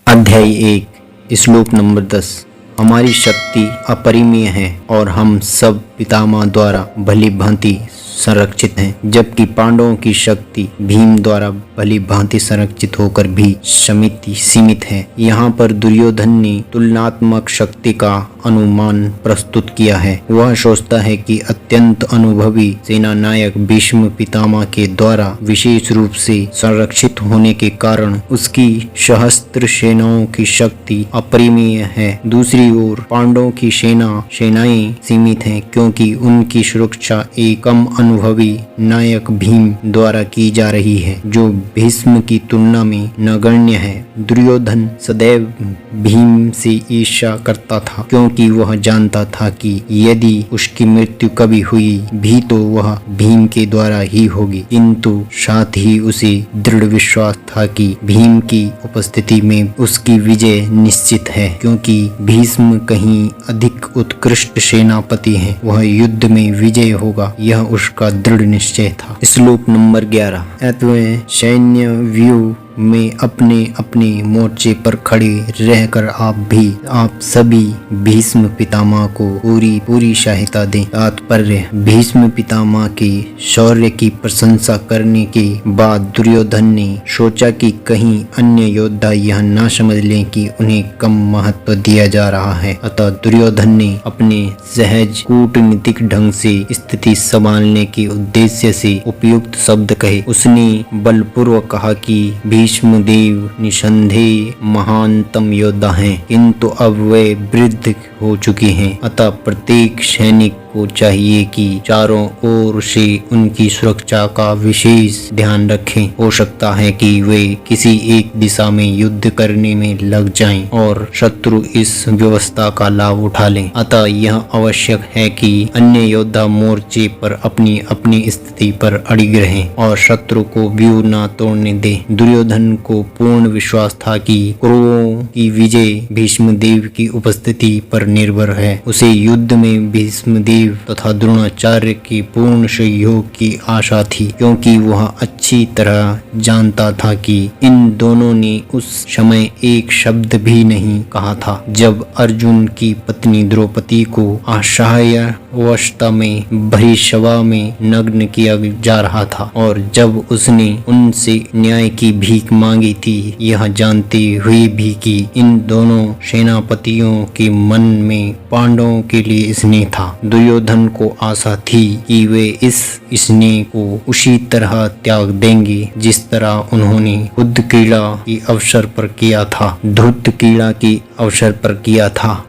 अध्याय 1 श्लोक नंबर 10। हमारी शक्ति अपरिमेय है और हम सब पितामह द्वारा भली भांति संरक्षित हैं, जबकि पांडवों की शक्ति भीम द्वारा भली भांति संरक्षित होकर भी सीमित है। यहाँ पर दुर्योधन ने तुलनात्मक शक्ति का अनुमान प्रस्तुत किया है। वह सोचता है कि अत्यंत अनुभवी सेना नायक भीष्म पितामह के द्वारा विशेष रूप से संरक्षित होने के कारण उसकी सहस्त्र सेनाओं की शक्ति अपरिमेय है। दूसरी ओर पांडवों की सेनाएं सीमित हैं, क्योंकि उनकी सुरक्षा एक कम अनुभवी नायक भीम द्वारा की जा रही है, जो भीष्म की तुलना में नगण्य है। दुर्योधन सदैव भीम से ईर्ष्या करता था, क्योंकि वह जानता था कि यदि उसकी मृत्यु कभी हुई भी तो वह भीम के द्वारा ही होगी, किंतु साथ ही उसे दृढ़ विश्वास था कि भीम की उपस्थिति में उसकी विजय निश्चित है, क्योंकि भीष्म कहीं अधिक उत्कृष्ट सेनापति हैं। वह युद्ध में विजय होगा, यह उसका दृढ़ निश्चय था। श्लोक नंबर 11। अतः सैन्य व्यूह में अपने अपने मोर्चे पर खड़े रहकर आप सभी भीष्म पितामह को पूरी सहायता दें। तात्पर्य: भीष्म पितामह के शौर्य की प्रशंसा करने के बाद दुर्योधन ने सोचा कि कहीं अन्य योद्धा यह न समझ लें कि उन्हें कम महत्व दिया जा रहा है। अतः दुर्योधन ने अपने सहज कूटनीतिक ढंग से स्थिति संभालने के उद्देश्य से उपयुक्त शब्द कहे। उसने बलपूर्वक कहा कि भीष्मदेव निसंदेह महानतम योद्धा हैं, किंतु अब वे वृद्ध हो चुके हैं। अतः प्रत्येक सैनिक को चाहिए कि चारों ओर से उनकी सुरक्षा का विशेष ध्यान रखें। हो सकता है कि वे किसी एक दिशा में युद्ध करने में लग जाएं और शत्रु इस व्यवस्था का लाभ उठा लें। अतः यह आवश्यक है कि अन्य योद्धा मोर्चे पर अपनी अपनी स्थिति पर अड़िग रहें और शत्रु को व्यूह न तोड़ने दें। दुर्योधन को पूर्ण विश्वास था कि कौरवों की विजय भीष्मदेव की उपस्थिति पर निर्भर है। उसे युद्ध में भीष्मदेव तथा द्रोणाचार्य के पूर्ण सहयोग की आशा थी, क्योंकि वह अच्छी तरह जानता था कि इन दोनों ने उस समय एक शब्द भी नहीं कहा था जब अर्जुन की पत्नी द्रौपदी को असहायावस्था में भरी सभा में नग्न किया जा रहा था, और जब उसने उनसे न्याय की भीख मांगी थी, यह जानते हुए भी कि इन दोनों सेनापतियों के मन में पांडवों के लिए स्नेह था। दुर्योधन को आशा थी कि वे इस स्नेह को उसी तरह त्याग देंगे जिस तरह उन्होंने धूर्त क्रीड़ा की अवसर पर किया था।